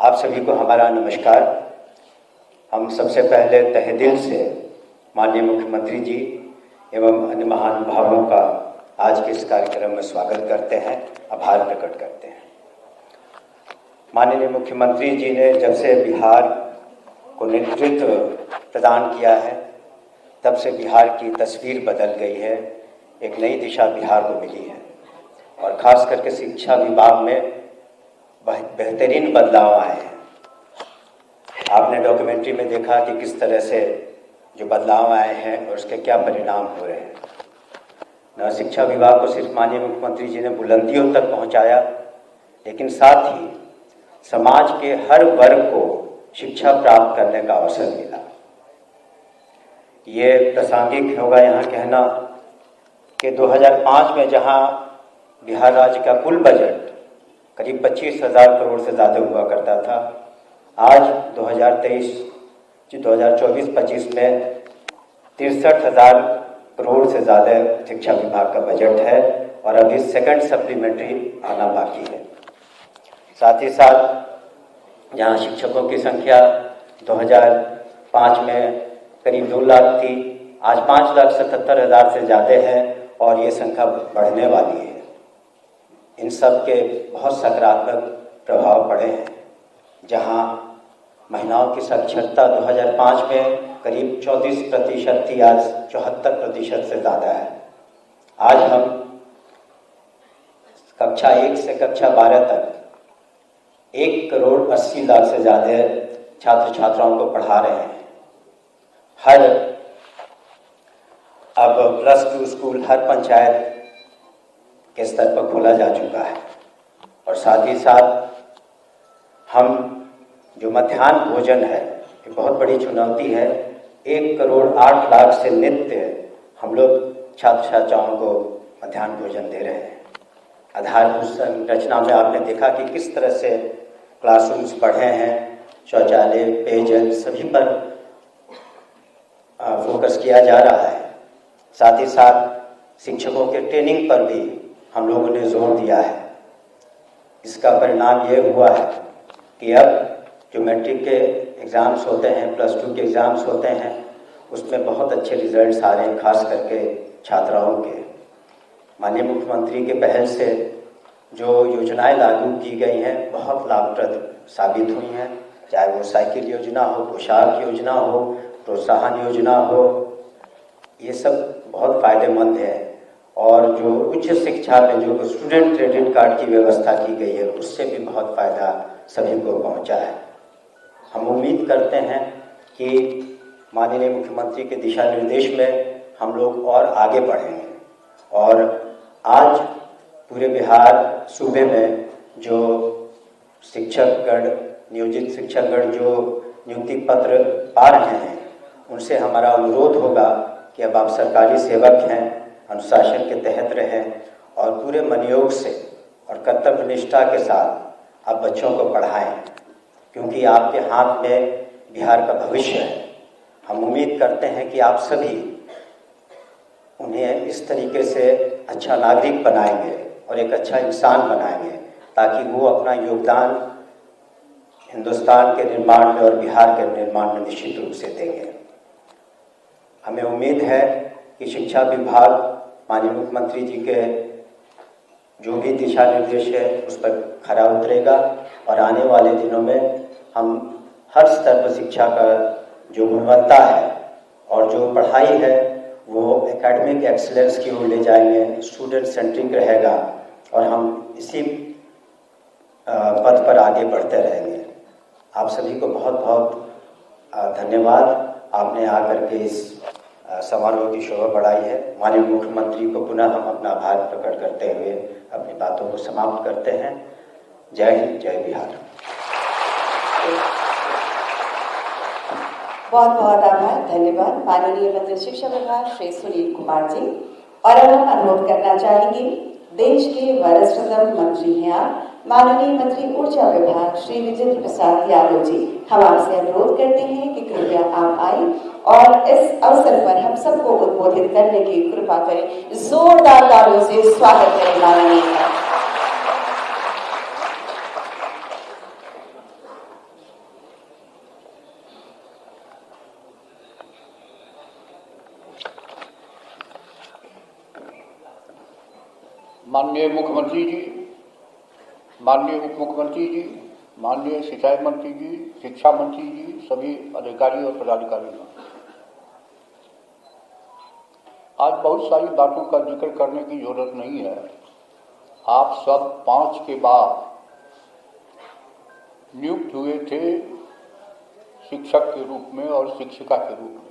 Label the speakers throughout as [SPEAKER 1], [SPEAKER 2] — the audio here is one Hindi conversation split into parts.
[SPEAKER 1] आप सभी को हमारा नमस्कार। हम सबसे पहले तहे दिल से माननीय मुख्यमंत्री जी एवं अन्य महानुभावों का आज के इस कार्यक्रम में स्वागत करते हैं, आभार प्रकट करते हैं। माननीय मुख्यमंत्री जी ने जब से बिहार को नेतृत्व प्रदान किया है, तब से बिहार की तस्वीर बदल गई है, एक नई दिशा बिहार को मिली है और ख़ास करके शिक्षा विभाग में बेहतरीन बदलाव आए हैं। आपने डॉक्यूमेंट्री में देखा कि किस तरह से जो बदलाव आए हैं और उसके क्या परिणाम हो रहे हैं। न शिक्षा विभाग को सिर्फ माननीय मुख्यमंत्री जी ने बुलंदियों तक पहुंचाया, लेकिन साथ ही समाज के हर वर्ग को शिक्षा प्राप्त करने का अवसर मिला। ये प्रासंगिक होगा यहाँ कहना कि 2005 में जहाँ बिहार राज्य का कुल बजट करीब 25,000 करोड़ से ज़्यादा हुआ करता था, आज 2024-25 में 63,000 करोड़ से ज़्यादा शिक्षा विभाग का बजट है और अभी सेकंड सप्लीमेंट्री आना बाकी है। साथ ही साथ जहाँ शिक्षकों की संख्या 2005 में करीब 2 लाख थी, आज 5,77,000 से ज़्यादा है और ये संख्या बढ़ने वाली है। इन सब के बहुत सकारात्मक प्रभाव पड़े हैं। जहाँ महिलाओं की साक्षरता 2005 में करीब 34% थी, आज 74% से ज़्यादा है। आज हम कक्षा 1 से कक्षा 12 तक 1,80,00,000 से ज़्यादा छात्र छात्राओं को पढ़ा रहे हैं। अब +2 स्कूल हर पंचायत के स्तर पर खोला जा चुका है और साथ ही साथ हम जो मध्याह्न भोजन है, ये बहुत बड़ी चुनौती है। 1,08,00,000 से नित्य हम लोग छात्र छात्राओं को मध्याह्न भोजन दे रहे हैं। आधारभूत संरचना में आपने देखा कि किस तरह से क्लासरूम्स बढ़े हैं, शौचालय, पेयजल सभी पर फोकस किया जा रहा है। साथ ही साथ शिक्षकों के ट्रेनिंग पर भी हम लोगों ने जोर दिया है। इसका परिणाम ये हुआ है कि अब जो मैट्रिक के एग्ज़ाम्स होते हैं, +2 के एग्ज़ाम्स होते हैं, उसमें बहुत अच्छे रिजल्ट्स आ रहे हैं, खास करके छात्राओं के। माननीय मुख्यमंत्री के पहल से जो योजनाएं लागू की गई हैं बहुत लाभप्रद साबित हुई हैं, चाहे वो साइकिल योजना हो, पोशाक योजना हो, प्रोत्साहन योजना हो, ये सब बहुत फ़ायदेमंद है। और जो उच्च शिक्षा में जो स्टूडेंट क्रेडिट कार्ड की व्यवस्था की गई है, उससे भी बहुत फ़ायदा सभी को पहुंचा है। हम उम्मीद करते हैं कि माननीय मुख्यमंत्री के दिशा निर्देश में हम लोग और आगे बढ़ेंगे और आज पूरे बिहार सूबे में जो शिक्षकगण, नियोजित शिक्षकगण जो नियुक्ति पत्र पा रहे हैं, उनसे हमारा अनुरोध होगा कि अब आप सरकारी सेवक हैं, अनुशासन के तहत रहें और पूरे मनयोग से और कर्तव्य निष्ठा के साथ आप बच्चों को पढ़ाएं, क्योंकि आपके हाथ में बिहार का भविष्य है। हम उम्मीद करते हैं कि आप सभी उन्हें इस तरीके से अच्छा नागरिक बनाएंगे और एक अच्छा इंसान बनाएंगे, ताकि वो अपना योगदान हिंदुस्तान के निर्माण में और बिहार के निर्माण में निश्चित रूप से देंगे। हमें उम्मीद है कि शिक्षा विभाग माननीय मुख्यमंत्री जी के जो भी दिशा निर्देश है उस पर खरा उतरेगा और आने वाले दिनों में हम हर स्तर पर शिक्षा का जो गुणवत्ता है और जो पढ़ाई है वो एकेडमिक एक्सीलेंस की ओर ले जाएंगे, स्टूडेंट सेंट्रिक रहेगा और हम इसी पद पर आगे बढ़ते रहेंगे। आप सभी को बहुत बहुत धन्यवाद। आपने आकर के इस समारोह की शोभा बढ़ाई है। माननीय मुख्यमंत्री को पुनः हम अपना आभार प्रकट करते हुए अपनी बातों को समाप्त करते हैं। जय हिंद, जय बिहार।
[SPEAKER 2] बहुत बहुत आभार, धन्यवाद माननीय मंत्री शिक्षा विभाग श्री सुनील कुमार जी। और अब हम अनुरोध करना चाहेंगे, देश के वरिष्ठतम मंत्री हैं आप, माननीय मंत्री ऊर्जा विभाग श्री विजेंद्र प्रसाद यादव जी। हम आपसे अनुरोध करते हैं कि कृपया आप आए और इस अवसर पर हम सबको उद्बोधित करने की कृपा करें। जोरदार तालियों से स्वागत करें माननीय का।
[SPEAKER 3] माननीय मुख्यमंत्री जी, माननीय उप मुख्यमंत्री जी, माननीय सिंचाई मंत्री जी, शिक्षा मंत्री जी, सभी अधिकारी और पदाधिकारी, आज बहुत सारी बातों का जिक्र करने की जरूरत नहीं है। आप सब 5 के बाद नियुक्त हुए थे शिक्षक के रूप में और शिक्षिका के रूप में।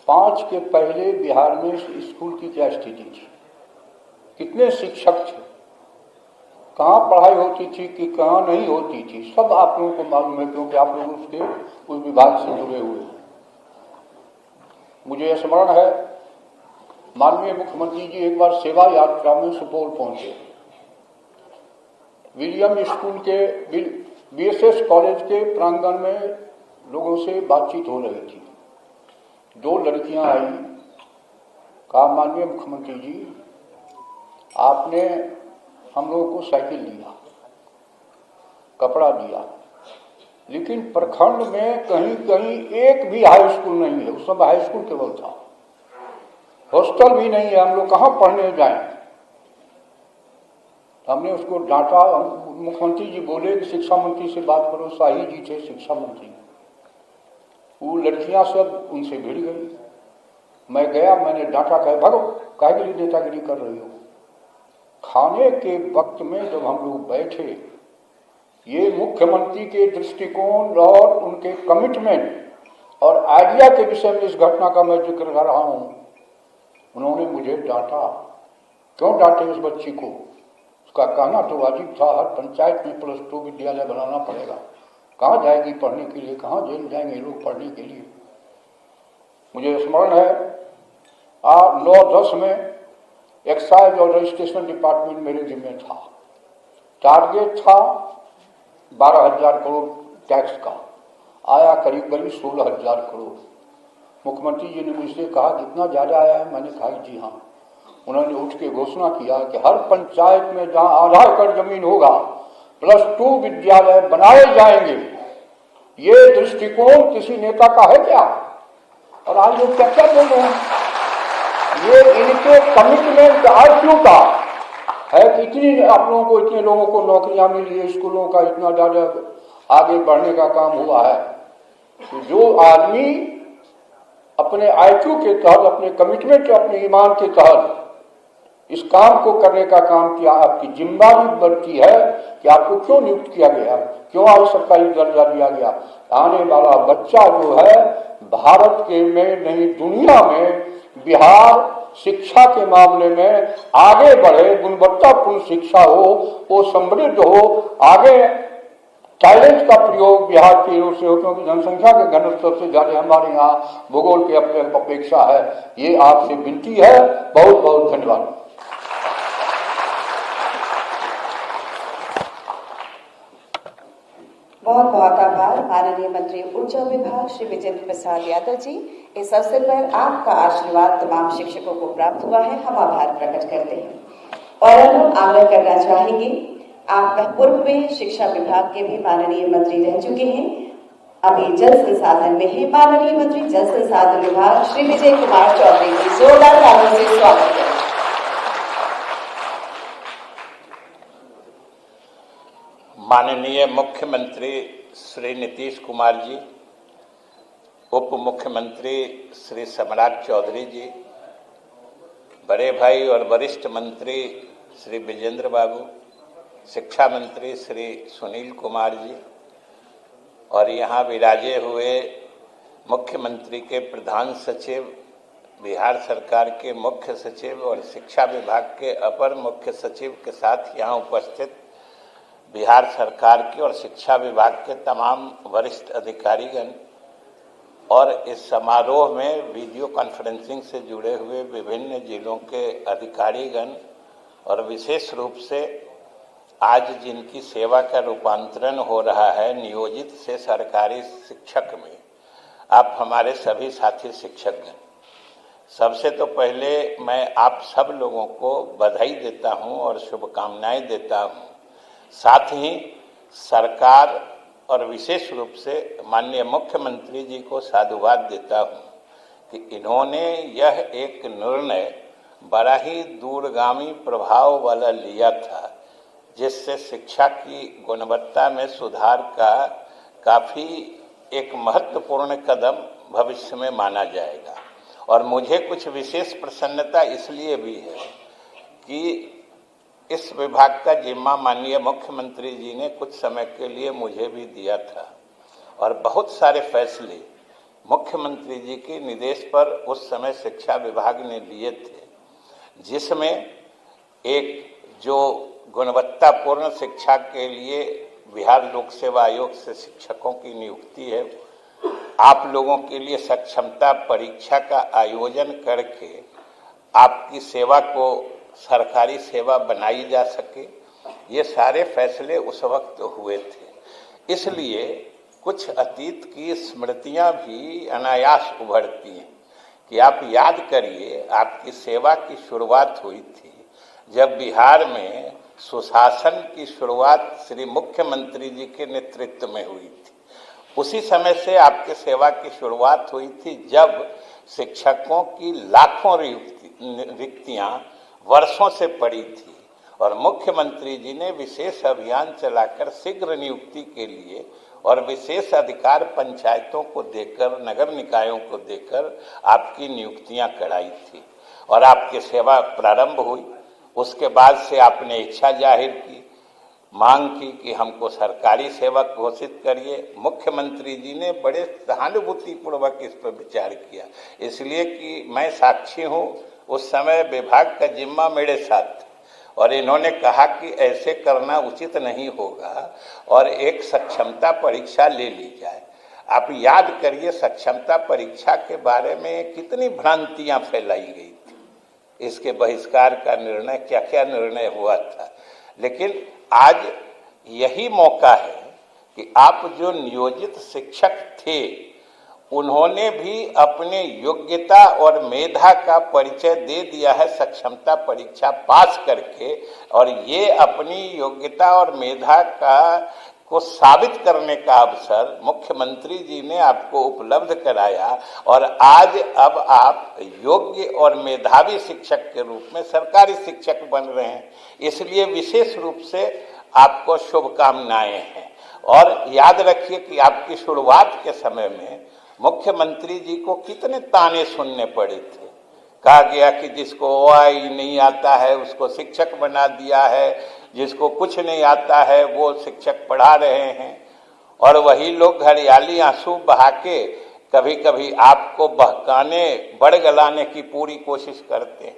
[SPEAKER 3] 5 के पहले बिहार में स्कूल की क्या स्थिति थी, कितने शिक्षक थे, कहाँ पढ़ाई होती थी कि कहाँ नहीं होती थी, सब आप लोगों को मालूम है, क्योंकि आप लोग उस विभाग से जुड़े हुए हैं। मुझे स्मरण है, माननीय मुख्यमंत्री जी एक बार सेवा यात्रा में सुपौल पहुंचे। विलियम स्कूल के बीएसएस कॉलेज के प्रांगण में लोगों से बातचीत हो रही थी। 2 लड़कियां आई, कहा माननीय मुख्यमंत्री जी, आपने हम लोगों को साइकिल दिया, कपड़ा दिया, लेकिन प्रखंड में कहीं कहीं एक भी हाई स्कूल नहीं है। उस समय हाई स्कूल केवल था, हॉस्टल भी नहीं है, हम लोग कहाँ पढ़ने जाएं। हमने उसको डांटा। मुख्यमंत्री जी बोले कि शिक्षा मंत्री से बात करो, शाही जी थे शिक्षा मंत्री। वो लड़कियां सब उनसे भिड़ गई। मैं गया, मैंने डांटा, कहे भागो, काहे के लिए नेतागिरी कर रही हो। खाने के वक्त में जब हम लोग बैठे, ये मुख्यमंत्री के दृष्टिकोण और उनके कमिटमेंट और आइडिया के विषय में इस घटना का मैं जिक्र कर रहा हूं। उन्होंने मुझे डांटा। क्यों डांटे उस बच्ची को? उसका कहना तो वाजिब था, हर पंचायत में +2 विद्यालय बनाना पड़ेगा। कहाँ जाएगी पढ़ने के लिए, कहाँ जाएंगे लोग पढ़ने के लिए। मुझे स्मरण है 9-10 में एक्साइज और रजिस्ट्रेशन डिपार्टमेंट मेरे जिम्मे था। टारगेट था 12,000 करोड़ टैक्स का, आया करीब 16,000 करोड़। मुख्यमंत्री जी ने मुझसे कहा कितना ज्यादा आया है, मैंने कहा जी हाँ। उन्होंने उठ के घोषणा किया कि हर पंचायत में जहां आधा एकड़ जमीन होगा +2 विद्यालय बनाए जाएंगे। ये दृष्टिकोण किसी नेता का है क्या? और आज लोग क्या क्या बोल रहे हैं। ये इनके कमिटमेंट आईक्यू का है कि इतनी आप लोगों को, इतने लोगों को नौकरियां मिली है, स्कूलों का इतना ज्यादा आगे बढ़ने का काम हुआ है। तो जो आदमी अपने आईक्यू के तहत, अपने कमिटमेंट, अपने ईमान के तहत इस काम को करने का काम किया, आपकी जिम्मेदारी बनती है कि आपको क्यों नियुक्त किया गया, क्यों आज सरकारी दर्जा दिया गया। आने वाला बच्चा जो है भारत के में नहीं दुनिया में बिहार शिक्षा के मामले में आगे बढ़े, गुणवत्तापूर्ण शिक्षा हो, वो समृद्ध हो, आगे टैलेंट का प्रयोग बिहार की ओर से हो, क्योंकि जनसंख्या के घनत्व से ज्यादा हमारे यहाँ भूगोल की अपेक्षा है। ये आपसे विनती है। बहुत बहुत धन्यवाद।
[SPEAKER 2] बहुत बहुत आभार माननीय मंत्री ऊर्जा विभाग श्री विजेंद्र प्रसाद यादव जी। इस अवसर पर आपका आशीर्वाद तमाम शिक्षकों को प्राप्त हुआ है, हम आभार प्रकट करते हैं। और अब हम आग्रह करना चाहेंगे, आप पूर्व में शिक्षा विभाग के भी माननीय मंत्री रह चुके हैं, अभी जल संसाधन में है माननीय मंत्री जल संसाधन विभाग श्री विजय कुमार चौधरी जी, जोरदार तालियों से स्वागत करें।
[SPEAKER 4] माननीय मुख्यमंत्री श्री नीतीश कुमार जी, उप मुख्यमंत्री श्री सम्राट चौधरी जी, बड़े भाई और वरिष्ठ मंत्री श्री विजेंद्र बाबू, शिक्षा मंत्री श्री सुनील कुमार जी, और यहाँ विराजे हुए मुख्यमंत्री के प्रधान सचिव, बिहार सरकार के मुख्य सचिव और शिक्षा विभाग के अपर मुख्य सचिव के साथ यहाँ उपस्थित बिहार सरकार के और शिक्षा विभाग के तमाम वरिष्ठ अधिकारीगण, और इस समारोह में वीडियो कॉन्फ्रेंसिंग से जुड़े हुए विभिन्न जिलों के अधिकारीगण, और विशेष रूप से आज जिनकी सेवा का रूपांतरण हो रहा है नियोजित से सरकारी शिक्षक में, आप हमारे सभी साथी शिक्षकगण, सबसे तो पहले मैं आप सब लोगों को बधाई देता हूं और शुभकामनाएं देता हूं। साथ ही सरकार और विशेष रूप से माननीय मुख्यमंत्री जी को साधुवाद देता हूं कि इन्होंने यह एक निर्णय बड़ा ही दूरगामी प्रभाव वाला लिया था, जिससे शिक्षा की गुणवत्ता में सुधार का काफ़ी एक महत्वपूर्ण कदम भविष्य में माना जाएगा। और मुझे कुछ विशेष प्रसन्नता इसलिए भी है कि इस विभाग का जिम्मा माननीय मुख्यमंत्री जी ने कुछ समय के लिए मुझे भी दिया था और बहुत सारे फैसले मुख्यमंत्री जी के निर्देश पर उस समय शिक्षा विभाग ने लिए थे, जिसमें एक जो गुणवत्तापूर्ण शिक्षा के लिए बिहार लोक सेवा आयोग से शिक्षकों की नियुक्ति है, आप लोगों के लिए सक्षमता परीक्षा का आयोजन करके आपकी सेवा को सरकारी सेवा बनाई जा सके, ये सारे फैसले उस वक्त हुए थे। इसलिए कुछ अतीत की स्मृतियां भी अनायास उभरती हैं कि आप याद करिए, आपकी सेवा की शुरुआत हुई थी जब बिहार में सुशासन की शुरुआत श्री मुख्यमंत्री जी के नेतृत्व में हुई थी। उसी समय से आपके सेवा की शुरुआत हुई थी जब शिक्षकों की लाखों रिक्तियां वर्षों से पड़ी थी और मुख्यमंत्री जी ने विशेष अभियान चलाकर शीघ्र नियुक्ति के लिए और विशेष अधिकार पंचायतों को देकर, नगर निकायों को देकर आपकी नियुक्तियां कराई थी और आपकी सेवा प्रारंभ हुई। उसके बाद से आपने इच्छा जाहिर की, मांग की कि हमको सरकारी सेवक घोषित करिए। मुख्यमंत्री जी ने बड़े सहानुभूतिपूर्वक इस पर विचार किया, इसलिए कि मैं साक्षी हूँ, उस समय विभाग का जिम्मा मेरे साथ था और इन्होंने कहा कि ऐसे करना उचित नहीं होगा और एक सक्षमता परीक्षा ले ली जाए। आप याद करिए, सक्षमता परीक्षा के बारे में कितनी भ्रांतियां फैलाई गई थी, इसके बहिष्कार का निर्णय, क्या क्या निर्णय हुआ था। लेकिन आज यही मौका है कि आप जो नियोजित शिक्षक थे, उन्होंने भी अपने योग्यता और मेधा का परिचय दे दिया है सक्षमता परीक्षा पास करके, और ये अपनी योग्यता और मेधा को साबित करने का अवसर मुख्यमंत्री जी ने आपको उपलब्ध कराया और आज अब आप योग्य और मेधावी शिक्षक के रूप में सरकारी शिक्षक बन रहे हैं। इसलिए विशेष रूप से आपको शुभकामनाएं हैं। और याद रखिए कि आपकी शुरुआत के समय में मुख्यमंत्री जी को कितने ताने सुनने पड़े थे। कहा गया कि जिसको ओआई नहीं आता है उसको शिक्षक बना दिया है, जिसको कुछ नहीं आता है वो शिक्षक पढ़ा रहे हैं, और वही लोग हरियाली आंसू बहा के कभी कभी आपको बहकाने, बड़गलाने की पूरी कोशिश करते हैं।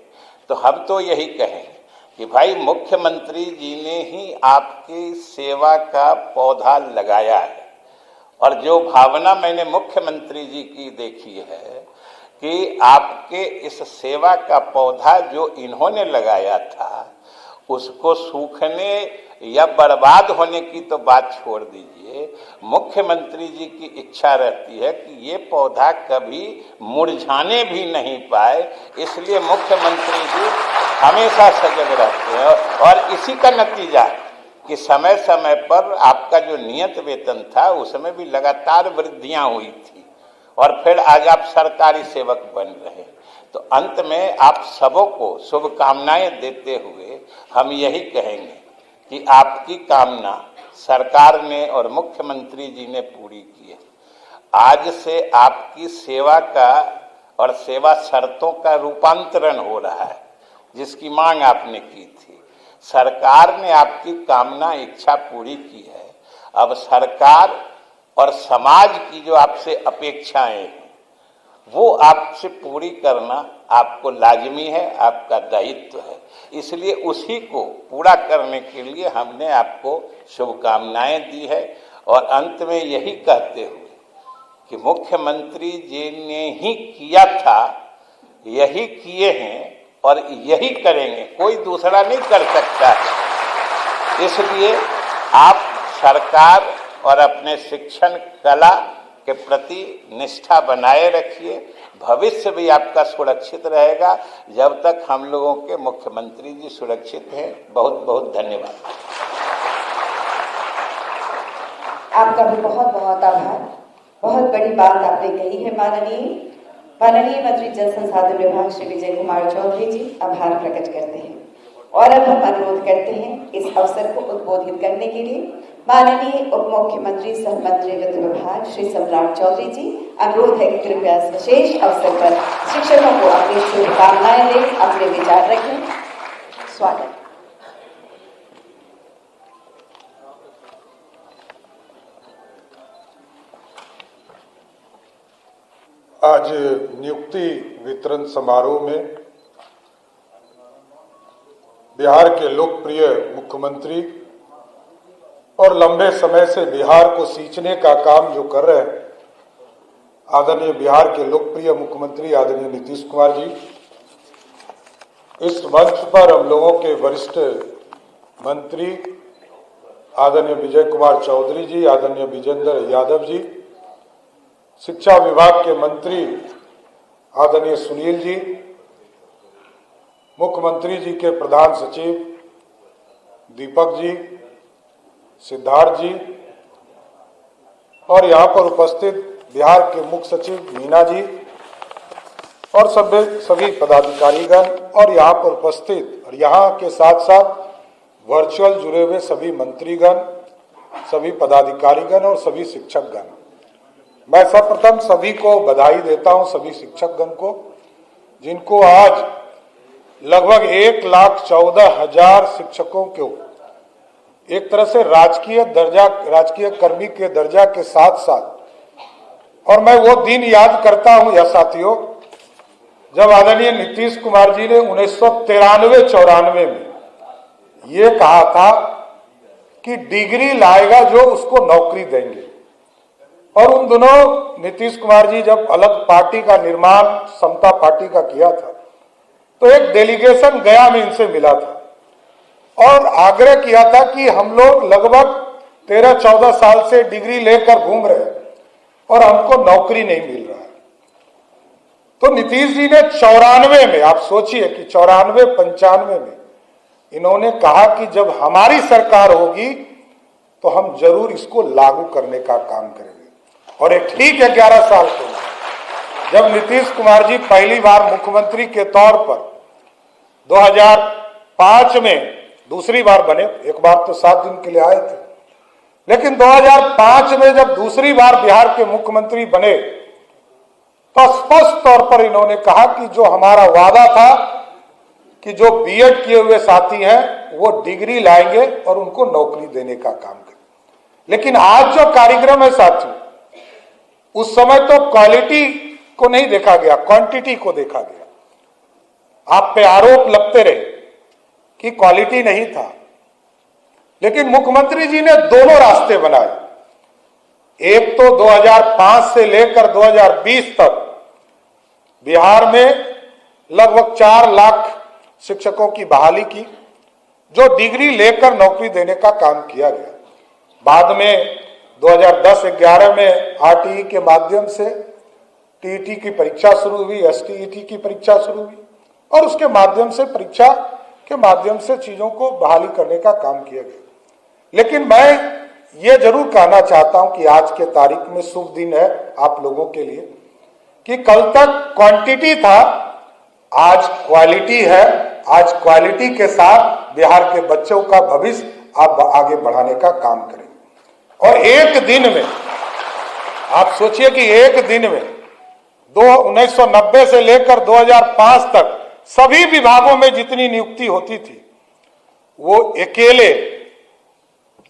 [SPEAKER 4] तो हम तो यही कहें कि भाई, मुख्यमंत्री जी ने ही आपकी सेवा का पौधा लगाया है और जो भावना मैंने मुख्यमंत्री जी की देखी है कि आपके इस सेवा का पौधा जो इन्होंने लगाया था, उसको सूखने या बर्बाद होने की तो बात छोड़ दीजिए, मुख्यमंत्री जी की इच्छा रहती है कि ये पौधा कभी मुरझाने भी नहीं पाए। इसलिए मुख्यमंत्री जी हमेशा सजग रहते हैं और इसी का नतीजा कि समय समय पर आपका जो नियत वेतन था उसमें भी लगातार वृद्धियां हुई थी और फिर आज आप सरकारी सेवक बन रहे। तो अंत में आप सबों को शुभकामनाएं देते हुए हम यही कहेंगे कि आपकी कामना सरकार ने और मुख्यमंत्री जी ने पूरी की है। आज से आपकी सेवा का और सेवा शर्तों का रूपांतरण हो रहा है, जिसकी मांग आपने की थी। सरकार ने आपकी कामना, इच्छा पूरी की है। अब सरकार और समाज की जो आपसे अपेक्षाएं हैं वो आपसे पूरी करना आपको लाजमी है, आपका दायित्व है। इसलिए उसी को पूरा करने के लिए हमने आपको शुभकामनाएं दी है और अंत में यही कहते हुए कि मुख्यमंत्री जी ने ही किया था, यही किए हैं और यही करेंगे, कोई दूसरा नहीं कर सकता है। इसलिए आप सरकार और अपने शिक्षण कला के प्रति निष्ठा बनाए रखिए। भविष्य भी आपका सुरक्षित रहेगा जब तक हम लोगों के मुख्यमंत्री जी सुरक्षित हैं। बहुत बहुत धन्यवाद।
[SPEAKER 2] आपका भी बहुत बहुत आभार। बहुत बड़ी बात आपने कही है माननीय। माननीय मंत्री जल संसाधन विभाग श्री विजय कुमार चौधरी जी आभार प्रकट करते हैं। और अब हम अनुरोध करते हैं इस अवसर को उद्बोधित करने के लिए माननीय उप मुख्यमंत्री सह मंत्री वित्त विभाग श्री सम्राट चौधरी जी। अनुरोध है कि कृपया इस विशेष अवसर पर शिक्षकों को अपनी शुभकामनाएं दें, अपने विचार रखें। स्वागत।
[SPEAKER 5] आज नियुक्ति वितरण समारोह में बिहार के लोकप्रिय मुख्यमंत्री और लंबे समय से बिहार को सींचने का काम जो कर रहे हैं आदरणीय बिहार के लोकप्रिय मुख्यमंत्री आदरणीय नीतीश कुमार जी, इस मंच पर हम लोगों के वरिष्ठ मंत्री आदरणीय विजय कुमार चौधरी जी, आदरणीय विजेंद्र यादव जी, शिक्षा विभाग के मंत्री आदरणीय सुनील जी, मुख्यमंत्री जी के प्रधान सचिव दीपक जी, सिद्धार्थ जी और यहाँ पर उपस्थित बिहार के मुख्य सचिव मीना जी और सभी पदाधिकारीगण और यहाँ पर उपस्थित और यहाँ के साथ साथ वर्चुअल जुड़े हुए सभी मंत्रीगण, सभी पदाधिकारीगण और सभी शिक्षकगण, मैं सर्वप्रथम सभी को बधाई देता हूं, सभी शिक्षकगण को, जिनको आज लगभग 1,14,000 शिक्षकों को एक तरह से राजकीय कर्मी के दर्जा के साथ साथ, और मैं वो दिन याद करता हूं या साथियों जब आदरणीय नीतीश कुमार जी ने 1993-94 में ये कहा था कि डिग्री लाएगा जो उसको नौकरी देंगे। और उन दोनों नीतीश कुमार जी जब अलग पार्टी का निर्माण समता पार्टी का किया था तो एक डेलीगेशन गया में इनसे मिला था और आग्रह किया था कि हम लोग लगभग 13-14 साल से डिग्री लेकर घूम रहे हैं और हमको नौकरी नहीं मिल रहा है। तो नीतीश जी ने 94 में, आप सोचिए कि 94-95 में इन्होंने कहा कि जब हमारी सरकार होगी तो हम जरूर इसको लागू करने का काम करेंगे। और एक ठीक 11 साल के बाद जब नीतीश कुमार जी पहली बार मुख्यमंत्री के तौर पर 2005 में दूसरी बार बने, एक बार तो 7 दिन के लिए आए थे, लेकिन 2005 में जब दूसरी बार बिहार के मुख्यमंत्री बने तो स्पष्ट तौर पर इन्होंने कहा कि जो हमारा वादा था कि जो बीएड किए हुए साथी हैं वो डिग्री लाएंगे और उनको नौकरी देने का काम करें। लेकिन आज जो कार्यक्रम है साथियों, उस समय तो क्वालिटी को नहीं देखा गया, क्वांटिटी को देखा गया। आप पे आरोप लगते रहे कि क्वालिटी नहीं था, लेकिन मुख्यमंत्री जी ने दोनों रास्ते बनाए। एक तो 2005 से लेकर 2020 तक बिहार में लगभग 4 लाख शिक्षकों की बहाली की, जो डिग्री लेकर नौकरी देने का काम किया गया। बाद में 2010-11 में आरटीई के माध्यम से टीईटी की परीक्षा शुरू हुई, एसटीईटी की परीक्षा शुरू हुई और उसके माध्यम से परीक्षा के माध्यम से चीजों को बहाली करने का काम किया गया। लेकिन मैं ये जरूर कहना चाहता हूं कि आज के तारीख में शुभ दिन है आप लोगों के लिए कि कल तक क्वांटिटी था, आज क्वालिटी है। आज क्वालिटी के साथ बिहार के बच्चों का भविष्य आप आगे बढ़ाने का काम करेंगे। और एक दिन में आप सोचिए कि एक दिन में 1990 से लेकर 2005 तक सभी विभागों में जितनी नियुक्ति होती थी वो अकेले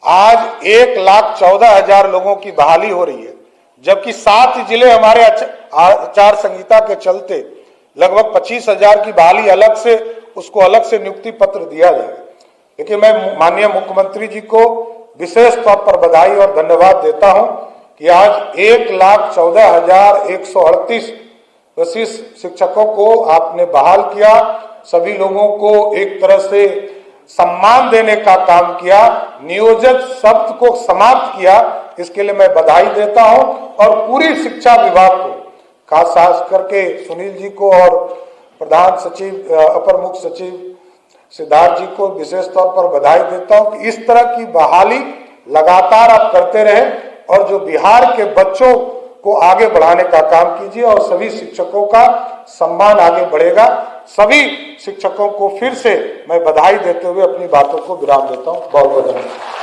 [SPEAKER 5] आज 1,14,000 लोगों की बहाली हो रही है, जबकि 7 जिले हमारे आचार संहिता के चलते लगभग 25,000 की बहाली अलग से, उसको अलग से नियुक्ति पत्र दिया जाएगा। लेकिन मैं माननीय मुख्यमंत्री जी को विशेष तौर पर बधाई और धन्यवाद देता हूं कि आज 1,14,138 वरिष्ठ शिक्षकों को आपने बहाल किया, सभी लोगों को एक तरह से सम्मान देने का काम किया, नियोजित शब्द को समाप्त किया। इसके लिए मैं बधाई देता हूं और पूरी शिक्षा विभाग को, खास करके सुनील जी को और प्रधान सचिव अपर मुख्य सचिव सिद्धार्थ जी को विशेष तौर पर बधाई देता हूं कि इस तरह की बहाली लगातार आप करते रहे और जो बिहार के बच्चों को आगे बढ़ाने का काम कीजिए और सभी शिक्षकों का सम्मान आगे बढ़ेगा। सभी शिक्षकों को फिर से मैं बधाई देते हुए अपनी बातों को विराम देता हूं। बहुत बहुत धन्यवाद।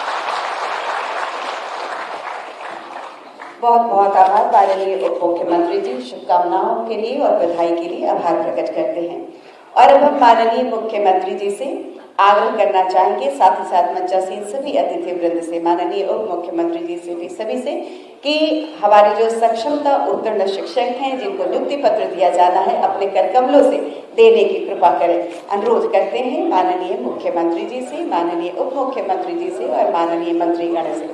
[SPEAKER 2] बहुत बहुत आभार माननीय उप मुख्यमंत्री जी, शुभकामनाओं के लिए और बधाई के लिए आभार प्रकट करते हैं। और अब हम माननीय मुख्यमंत्री जी से आग्रह करना चाहेंगे, साथ ही साथ मंचासीन सभी अतिथि वृंद से, माननीय उप मुख्यमंत्री जी से भी सभी से, कि हमारे जो सक्षमता उत्तीर्ण शिक्षक हैं जिनको नियुक्ति पत्र दिया जाना है अपने करकमलों से देने की कृपा करें। अनुरोध करते हैं माननीय मुख्यमंत्री जी से, माननीय उप मुख्यमंत्री जी से और माननीय मंत्रीगण से।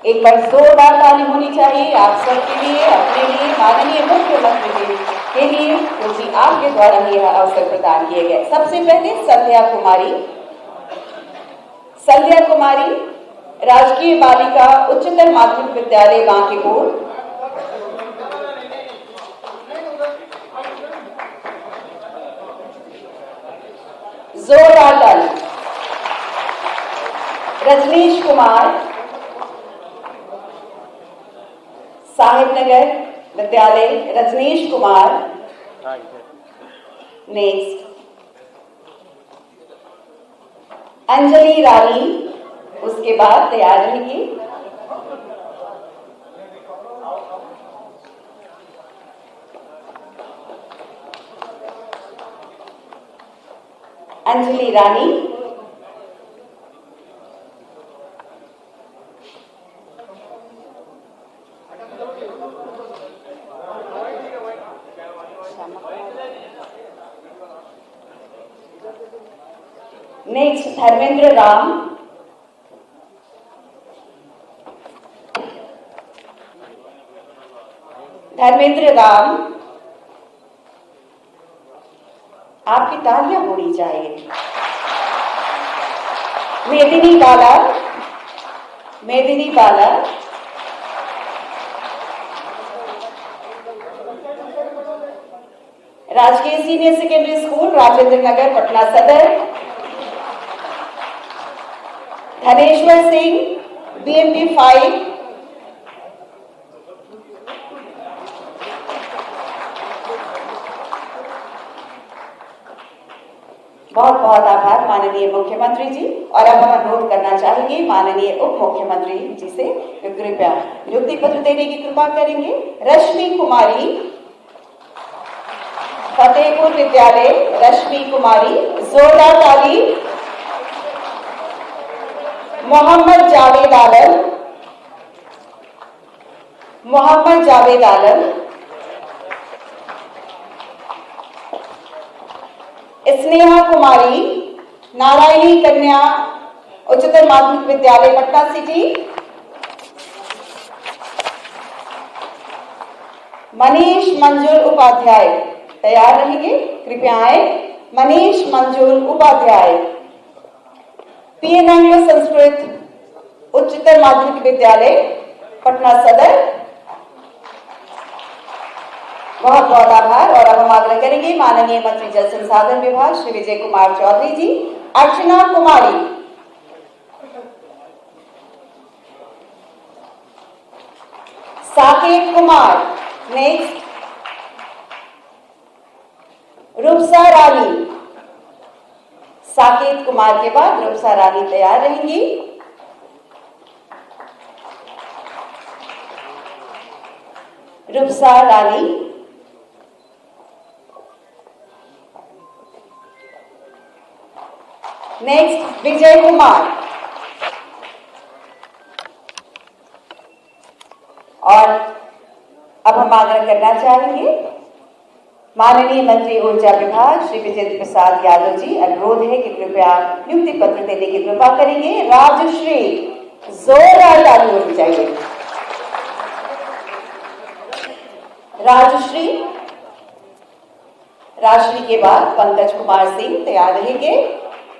[SPEAKER 2] एक बार जोरदार ताली होनी चाहिए आप सबके लिए, अपने लिए, माननीय मुख्यमंत्री जी के लिए, क्योंकि आपके द्वारा ही यह अवसर प्रदान किए गए। सबसे पहले संध्या कुमारी राजकीय बालिका उच्चतर माध्यमिक विद्यालय बांकीपुर। जोरदार ताली। रजनीश कुमार साहिबनगर विद्यालय, रजनीश कुमार। नेक्स्ट अंजलि रानी, उसके बाद तैयार रहेगी अंजलि रानी। नेक्स्ट धर्मेंद्र राम। धर्मेंद्र राम, आपकी तालियां होनी चाहिए। मेदिनी बाला, मेदिनी बाला। राजकीय senior secondary school Rajendra Nagar Patna सदर। धनेश्वर सिंह BMP 5। बहुत बहुत आभार माननीय मुख्यमंत्री जी। और अब हम अनुरोध करना चाहेंगे माननीय उप मुख्यमंत्री जी से कृपया नियुक्ति पत्र देने की कृपा करेंगे। रश्मि कुमारी, फतेहपुर विद्यालय, रश्मि कुमारी। जोरदार ताली। मोहम्मद जावेद आलम, मोहम्मद जावेद आलम। स्नेहा कुमारी नारायणी कन्या उच्चतर माध्यमिक विद्यालय पटना सिटी। मनीष मंजुल उपाध्याय, तैयार रहेंगे, कृपया आए। मनीष मंजुल उपाध्याय, PN एंग्लो संस्कृत उच्चतर माध्यमिक विद्यालय पटना सदर। बहुत बहुत आभार। और अब हम आग्रह करेंगे माननीय मंत्री जल संसाधन विभाग श्री विजय कुमार चौधरी जी। अर्चना कुमारी, साकेत कुमार। नेक्स्ट रूपसा रानी। साकेत कुमार के बाद रूपसा रानी तैयार रहेंगी। रूपसा रानी। नेक्स्ट विजय कुमार। और अब हम आग्रह करना चाहेंगे माननीय मंत्री ऊर्जा विभाग श्री विजेंद्र प्रसाद यादव जी, अनुरोध है कि कृपया नियुक्ति पत्र देने की कृपा करेंगे। राजश्री, जोरदार ताली होनी चाहिए। राजश्री। राजश्री के बाद पंकज कुमार सिंह, तैयार रहेंगे।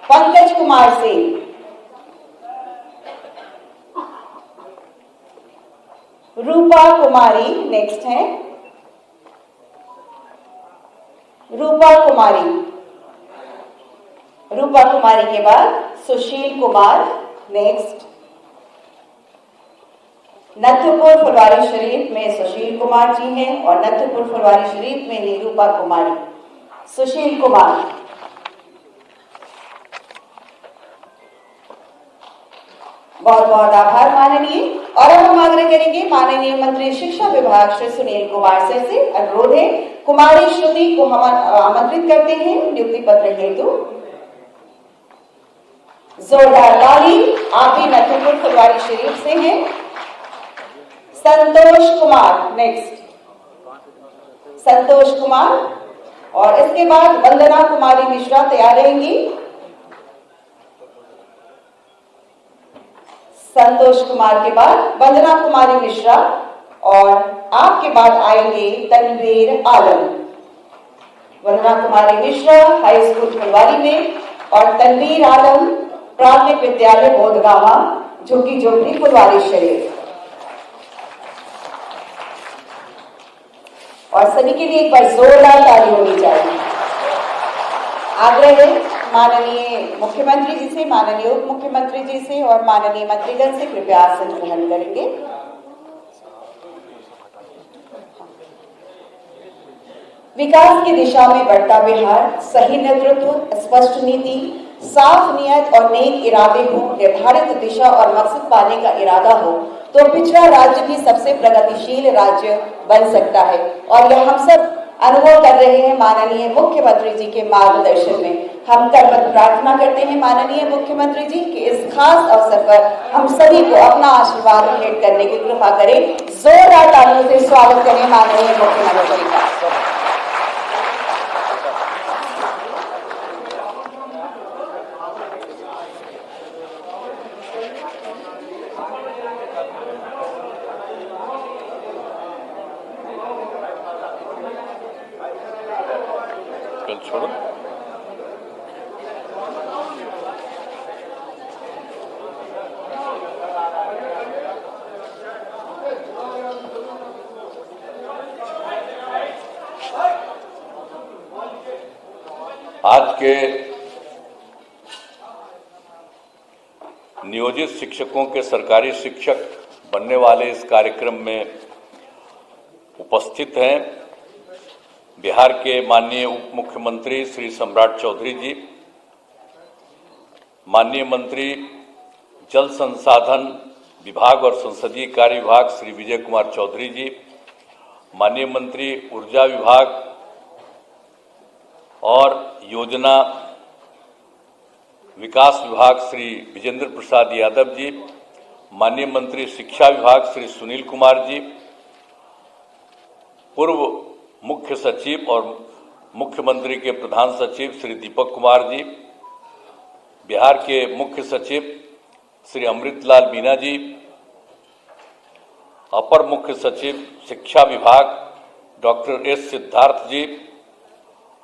[SPEAKER 2] पंकज कुमार सिंह। रूपा कुमारी नेक्स्ट है। रूपा कुमारी। रूपा कुमारी के बाद सुशील कुमार। नेक्स्ट, नथुपुर फुलवारी शरीफ में सुशील कुमार जी हैं और नथुपुर फुलवारी शरीफ में निरूपा कुमारी। सुशील कुमार। बहुत बहुत आभार माननीय। और अब हम आग्रह करेंगे माननीय मंत्री शिक्षा विभाग श्री सुनील कुमार सर से। अनुरोध है कुमारी श्रुति को हम आमंत्रित करते हैं नियुक्ति पत्र हेतु। जोरदार ताली। आप भी नथुपुर फुलवारी शरीफ से हैं। संतोष कुमार। नेक्स्ट, संतोष कुमार। और इसके बाद वंदना कुमारी मिश्रा तैयार रहेंगी। संतोष कुमार के बाद वंदना कुमारी मिश्रा और आपके बाद आएंगे तनवीर आलम। वंदना कुमारी मिश्रा हाई स्कूल फुलवारी में और तनवीर आलम प्राथमिक विद्यालय बोधगामा झुग्गी झोपड़ी फुलवारी शरीफ। और सभी के लिए एक बार जोरदार ताली होनी चाहिए। आग्रह है माननीय मुख्यमंत्री जी से, माननीय उप मुख्यमंत्री जी से और माननीय मंत्रीगण से कृपया आसन ग्रहण करेंगे। विकास की दिशा में बढ़ता बिहार, सही नेतृत्व, स्पष्ट नीति, साफ नियत और नेक इरादे हो, निर्धारित दिशा और मकसद पाने का इरादा हो तो पिछड़ा राज्य भी सबसे प्रगतिशील राज्य बन सकता है। और यह हम सब अनुभव कर रहे हैं माननीय मुख्यमंत्री जी के मार्गदर्शन में। हम करबद्ध प्रार्थना करते हैं माननीय मुख्यमंत्री जी कि इस खास अवसर पर हम सभी को अपना आशीर्वाद भेंट करने की कृपा करें। जोरदार तालियों से स्वागत करें माननीय मुख्यमंत्री का।
[SPEAKER 4] छोड़ो। आज के नियोजित शिक्षकों के सरकारी शिक्षक बनने वाले इस कार्यक्रम में उपस्थित हैं बिहार के माननीय उप मुख्यमंत्री श्री सम्राट चौधरी जी, माननीय मंत्री जल संसाधन विभाग और संसदीय कार्य विभाग श्री विजय कुमार चौधरी जी, माननीय मंत्री ऊर्जा विभाग और योजना विकास विभाग श्री विजेंद्र प्रसाद यादव जी, माननीय मंत्री शिक्षा विभाग श्री सुनील कुमार जी, पूर्व मुख्य सचिव और मुख्यमंत्री के प्रधान सचिव श्री दीपक कुमार जी, बिहार के मुख्य सचिव श्री अमृतलाल मीना जी, अपर मुख्य सचिव शिक्षा विभाग डॉक्टर एस सिद्धार्थ जी,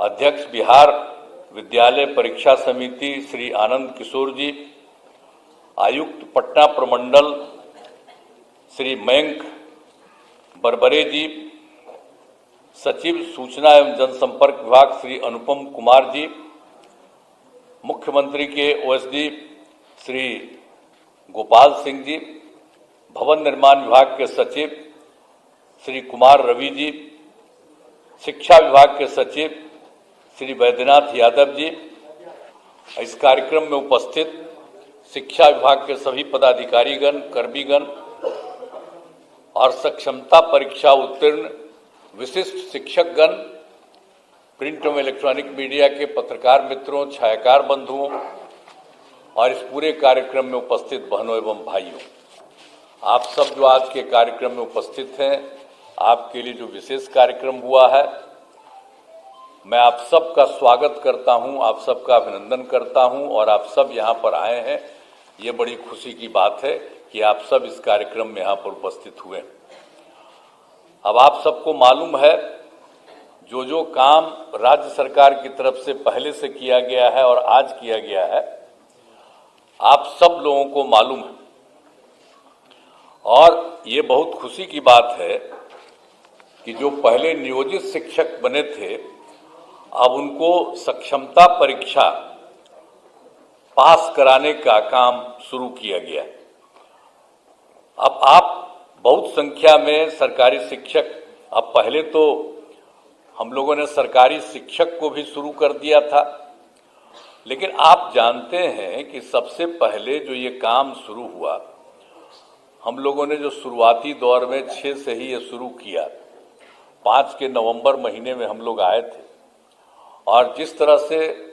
[SPEAKER 4] अध्यक्ष बिहार विद्यालय परीक्षा समिति श्री आनंद किशोर जी, आयुक्त पटना प्रमंडल श्री मयंक बरबरे जी, सचिव सूचना एवं जनसंपर्क विभाग श्री अनुपम कुमार जी, मुख्यमंत्री के ओएसडी श्री गोपाल सिंह जी, भवन निर्माण विभाग के सचिव श्री कुमार रवि जी, शिक्षा विभाग के सचिव श्री वैद्यनाथ यादव जी, इस कार्यक्रम में उपस्थित शिक्षा विभाग के सभी पदाधिकारीगण, कर्मीगण और सक्षमता परीक्षा उत्तीर्ण विशिष्ट शिक्षकगण, प्रिंट एवं इलेक्ट्रॉनिक मीडिया के पत्रकार मित्रों, छायाकार बंधुओं और इस पूरे कार्यक्रम में उपस्थित बहनों एवं भाइयों, आप सब जो आज के कार्यक्रम में उपस्थित हैं, आपके लिए जो विशेष कार्यक्रम हुआ है, मैं आप सबका स्वागत करता हूं, आप सबका अभिनंदन करता हूं और आप सब यहां पर आए हैं। ये बड़ी खुशी की बात है कि आप सब इस कार्यक्रम में यहां पर उपस्थित हुए। अब आप सबको मालूम है जो जो काम राज्य सरकार की तरफ से पहले से किया गया है और आज किया गया है, आप सब लोगों को मालूम है। और ये बहुत खुशी की बात है कि जो पहले नियोजित शिक्षक बने थे, अब उनको सक्षमता परीक्षा
[SPEAKER 6] पास कराने का काम शुरू किया गया। अब आप बहुत संख्या में सरकारी शिक्षक, अब पहले तो हम लोगों ने सरकारी शिक्षक को भी शुरू कर दिया था, लेकिन आप जानते हैं कि सबसे पहले जो ये काम शुरू हुआ, हम लोगों ने जो शुरुआती दौर में 6 से ही ये शुरू किया। 5 के नवंबर महीने में हम लोग आए थे और जिस तरह से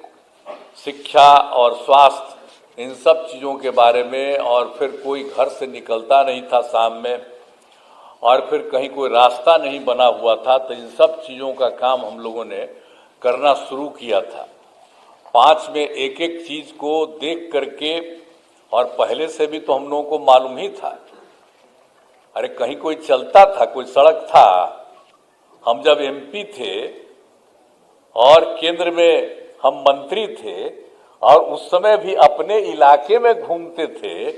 [SPEAKER 6] शिक्षा और स्वास्थ्य इन सब चीज़ों के बारे में, और फिर कोई घर से निकलता नहीं था शाम में, और फिर कहीं कोई रास्ता नहीं बना हुआ था, तो इन सब चीज़ों का काम हम लोगों ने करना शुरू किया था। 5 में एक एक चीज़ को देख करके, और पहले से भी तो हम लोगों को मालूम ही था, अरे कहीं कोई चलता था, कोई सड़क था। हम जब एमपी थे और केंद्र में हम मंत्री थे, और उस समय भी अपने इलाके में घूमते थे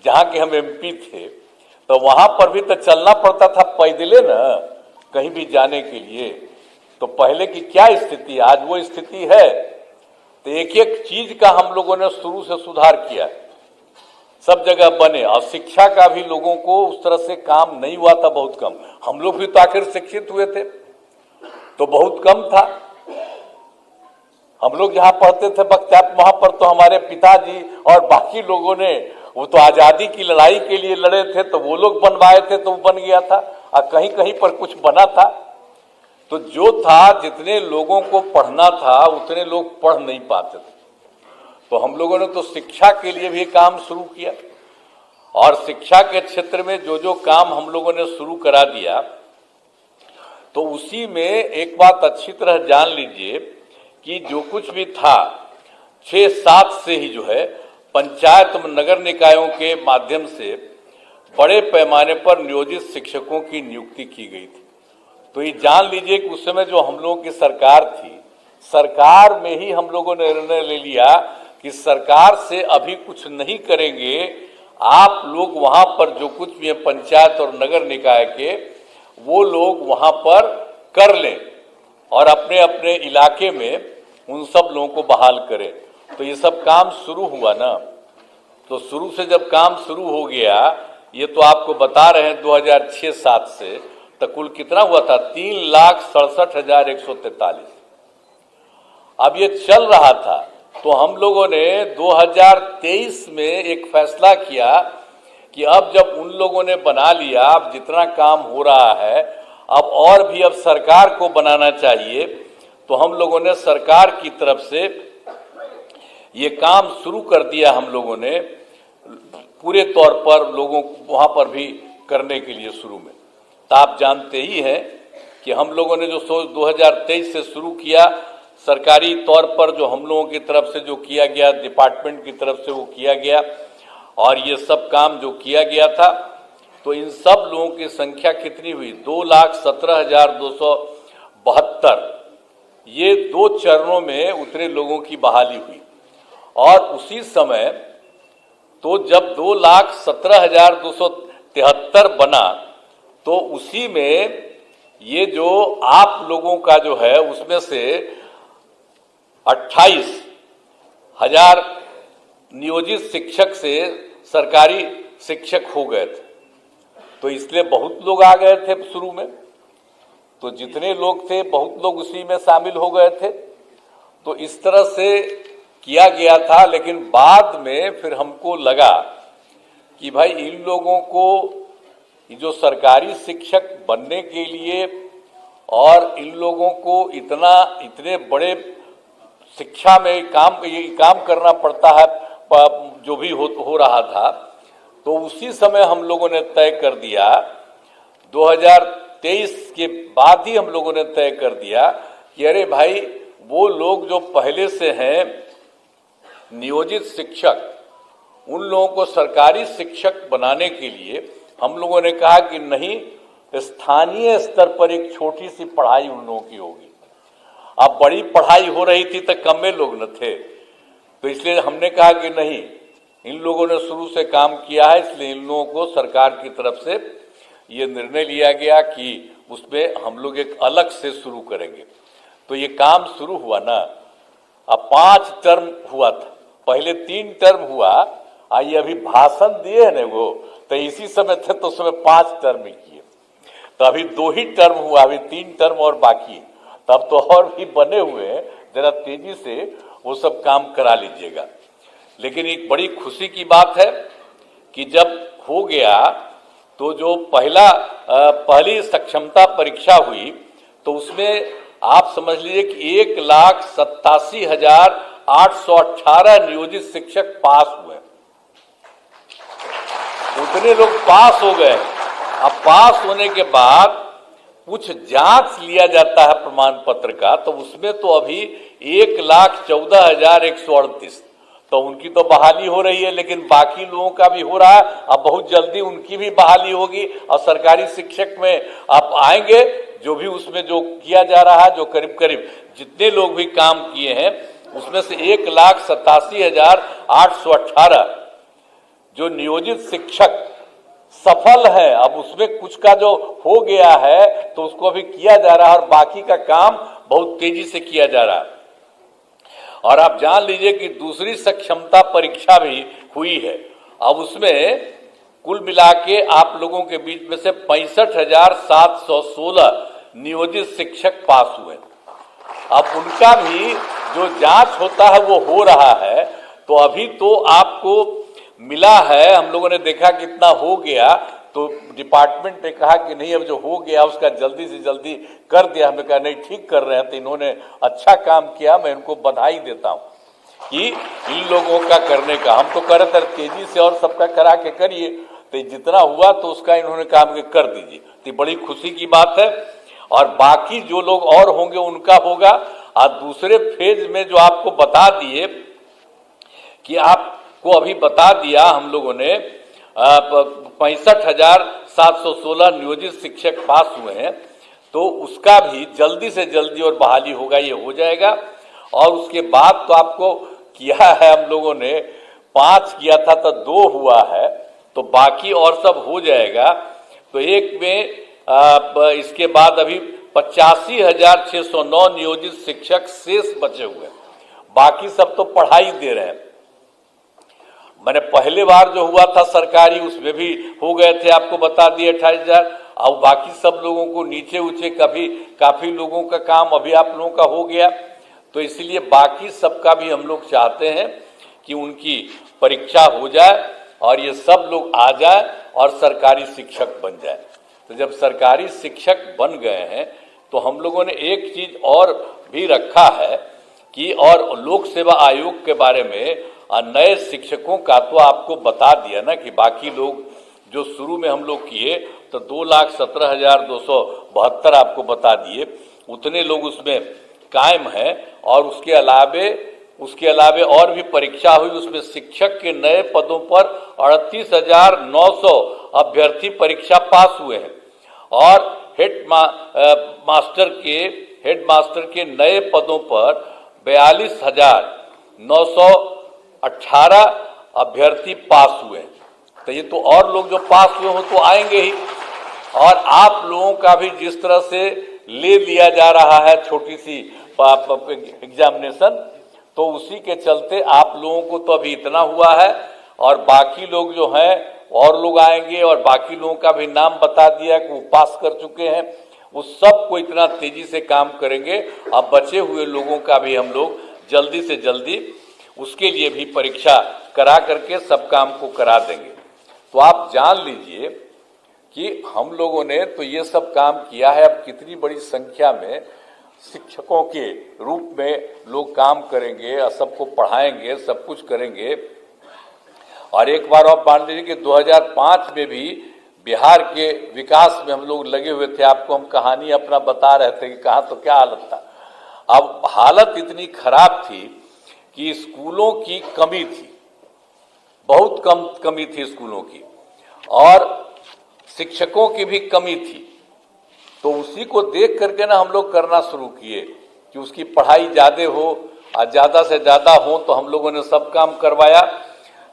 [SPEAKER 6] जहाँ के हम एमपी थे, तो वहाँ पर भी तो चलना पड़ता था पैदले ना, कहीं भी जाने के लिए। तो पहले की क्या स्थिति, आज वो स्थिति है। तो एक एक चीज का हम लोगों ने शुरू से सुधार किया, सब जगह बने। और शिक्षा का भी लोगों को उस तरह से काम नहीं हुआ था, बहुत कम। हम लोग भी तो आखिर शिक्षित हुए थे, तो बहुत कम था। हम लोग जहाँ पढ़ते थे बख्तियार, वहां पर तो हमारे पिताजी और बाकी लोगों ने, वो तो आजादी की लड़ाई के लिए लड़े थे, तो वो लोग बनवाए थे, तो वो बन गया था। और कहीं कहीं पर कुछ बना था, तो जो था, जितने लोगों को पढ़ना था उतने लोग पढ़ नहीं पाते थे। तो हम लोगों ने तो शिक्षा के लिए भी काम शुरू किया, और शिक्षा के क्षेत्र में जो जो काम हम लोगों ने शुरू करा दिया, तो उसी में एक बात अच्छी तरह जान लीजिए कि जो कुछ भी था 6-7 से ही जो है पंचायत नगर निकायों के माध्यम से बड़े पैमाने पर नियोजित शिक्षकों की नियुक्ति की गई थी। तो ये जान लीजिए कि उस समय जो हम लोगों की सरकार थी, सरकार में ही हम लोगों ने निर्णय ले लिया कि सरकार से अभी कुछ नहीं करेंगे, आप लोग वहां पर जो कुछ भी है पंचायत और नगर निकाय के, वो लोग वहां पर कर लें और अपने अपने इलाके में उन सब लोगों को बहाल करें। तो ये सब काम शुरू हुआ ना। तो शुरू से जब काम शुरू हो गया, ये तो आपको बता रहे हैं 2006-7 से, तो कुल कितना हुआ था, 3,67,143। अब ये चल रहा था, तो हम लोगों ने 2023 में एक फैसला किया कि अब जब उन लोगों ने बना लिया, अब जितना काम हो रहा है, अब और भी अब सरकार को बनाना चाहिए। तो हम लोगों ने सरकार की तरफ से ये काम शुरू कर दिया, हम लोगों ने पूरे तौर पर लोगों को वहां पर भी करने के लिए शुरू में। तो आप जानते ही हैं कि हम लोगों ने जो 2023 से शुरू किया, सरकारी तौर पर जो हम लोगों की तरफ से जो किया गया, डिपार्टमेंट की तरफ से वो किया गया, और ये सब काम जो किया गया था, तो इन सब लोगों की संख्या कितनी हुई, 2,17,272। ये 2 चरणों में उतने लोगों की बहाली हुई। और उसी समय तो जब 2,17,273 बना, तो उसी में ये जो आप लोगों का जो है, उसमें से 28,000 नियोजित शिक्षक से सरकारी शिक्षक हो गए थे। तो इसलिए बहुत लोग आ गए थे शुरू में, तो जितने लोग थे बहुत लोग उसी में शामिल हो गए थे। तो इस तरह से किया गया था। लेकिन बाद में फिर हमको लगा कि भाई इन लोगों को जो सरकारी शिक्षक बनने के लिए, और इन लोगों को इतने बड़े शिक्षा में काम करना पड़ता है, जो भी हो रहा था। तो उसी समय हम लोगों ने तय कर दिया, 2023 के बाद ही हम लोगों ने तय कर दिया कि अरे भाई, वो लोग जो पहले से हैं नियोजित शिक्षक, उन लोगों को सरकारी शिक्षक बनाने के लिए हम लोगों ने कहा कि नहीं, स्थानीय स्तर पर एक छोटी सी पढ़ाई उन लोगों की होगी। अब बड़ी पढ़ाई हो रही थी तो कम में लोग न थे, तो इसलिए हमने कहा कि नहीं, इन लोगों ने शुरू से काम किया है, इसलिए इन लोगों को सरकार की तरफ से ये निर्णय लिया गया कि उसमें हम लोग एक अलग से शुरू करेंगे। तो ये काम शुरू हुआ ना। अब 5 टर्म हुआ था, पहले 3 टर्म हुआ, ये अभी भाषण दिए है ना वो, तो इसी समय थे तो उसमें 5 टर्म किए, तो अभी 2 ही टर्म हुआ, अभी 3 टर्म और बाकी, तब तो और भी बने हुए हैं, जरा तेजी से वो सब काम करा लीजिएगा। लेकिन एक बड़ी खुशी की बात है कि जब हो गया तो जो पहली सक्षमता परीक्षा हुई तो उसमें आप समझ लीजिए कि 1,87,818 नियोजित शिक्षक पास हुए। उतने लोग पास हो गए। अब पास होने के बाद कुछ जांच लिया जाता है प्रमाण पत्र का, तो उसमें तो अभी 1,14,138, तो उनकी तो बहाली हो रही है, लेकिन बाकी लोगों का भी हो रहा है। अब बहुत जल्दी उनकी भी बहाली होगी और सरकारी शिक्षक में आप आएंगे, जो भी उसमें जो किया जा रहा है, जो करीब करीब जितने लोग भी काम किए हैं उसमें से 1,87,818 जो नियोजित शिक्षक सफल है। अब उसमें कुछ का जो हो गया है तो उसको अभी किया जा रहा है और बाकी का काम बहुत तेजी से किया जा रहा है। और आप जान लीजिए कि दूसरी सक्षमता परीक्षा भी हुई है। अब उसमें कुल मिला के आप लोगों के बीच में से 65,716 नियोजित शिक्षक पास हुए। अब उनका भी जो जांच होता है वो हो रहा है। तो अभी तो आपको मिला है, हम लोगों ने देखा कितना हो गया, तो डिपार्टमेंट ने कहा कि नहीं अब जो हो गया उसका जल्दी से जल्दी कर दिया। हमने कहा नहीं ठीक कर रहे हैं, तो इन्होंने अच्छा काम किया, मैं इनको बधाई देता हूं कि इन लोगों का करने का। हम तो कर रहे थे तेजी से और सबका करा के करिए, तो जितना हुआ तो उसका इन्होंने काम के कर दीजिए, तो बड़ी खुशी की बात है। और बाकी जो लोग और होंगे उनका होगा। और दूसरे फेज में जो आपको बता दिए कि आपको अभी बता दिया हम लोगों ने 65,716 नियोजित शिक्षक पास हुए हैं, तो उसका भी जल्दी से जल्दी और बहाली होगा, ये हो जाएगा। और उसके बाद तो आपको किया है हम लोगों ने 5 किया था तो 2 हुआ है, तो बाकी और सब हो जाएगा। तो एक में इसके बाद अभी 85,609 नियोजित शिक्षक शेष बचे हुए, बाकी सब तो पढ़ाई दे रहे हैं। मैंने पहले बार जो हुआ था सरकारी उसमें भी हो गए थे, आपको बता दिए 28,000। अब बाकी सब लोगों को नीचे ऊंचे काफी लोगों का काम अभी आप लोगों का हो गया। तो इसलिए बाकी सबका भी हम लोग चाहते हैं कि उनकी परीक्षा हो जाए और ये सब लोग आ जाए और सरकारी शिक्षक बन जाए। तो जब सरकारी शिक्षक बन गए हैं तो हम लोगों ने एक चीज और भी रखा है कि और लोक सेवा आयोग के बारे में नए शिक्षकों का तो आपको बता दिया ना कि बाकी लोग जो शुरू में हम लोग किए तो 2,17,272 आपको बता दिए, उतने लोग उसमें कायम हैं। और उसके अलावे और भी परीक्षा हुई, उसमें शिक्षक के नए पदों पर 38,900 अभ्यर्थी परीक्षा पास हुए हैं। और हेड मास्टर के नए पदों पर 42,918 अभ्यर्थी पास हुए हैं। तो ये तो और लोग जो पास हुए हो तो आएंगे ही। और आप लोगों का भी जिस तरह से ले लिया जा रहा है छोटी सी एग्जामिनेशन, तो उसी के चलते आप लोगों को तो अभी इतना हुआ है और बाकी लोग जो हैं और लोग आएंगे। और बाकी लोगों का भी नाम बता दिया कि वो पास कर चुके हैं, वो सबको इतना तेजी से काम करेंगे। अब बचे हुए लोगों का भी हम लोग जल्दी से जल्दी उसके लिए भी परीक्षा करा करके सब काम को करा देंगे। तो आप जान लीजिए कि हम लोगों ने तो ये सब काम किया है। अब कितनी बड़ी संख्या में शिक्षकों के रूप में लोग काम करेंगे और सबको पढ़ाएंगे, सब कुछ करेंगे। और एक बार आप मान लीजिए कि 2005 में भी बिहार के विकास में हम लोग लगे हुए थे। आपको हम कहानी अपना बता रहे थे कि कहाँ तो क्या हालत था। अब हालत इतनी खराब थी कि स्कूलों की कमी थी, बहुत कम कमी थी स्कूलों की, और शिक्षकों की भी कमी थी। तो उसी को देख करके ना हम लोग करना शुरू किए कि उसकी पढ़ाई ज्यादा हो और ज्यादा से ज्यादा हो, तो हम लोगों ने सब काम करवाया।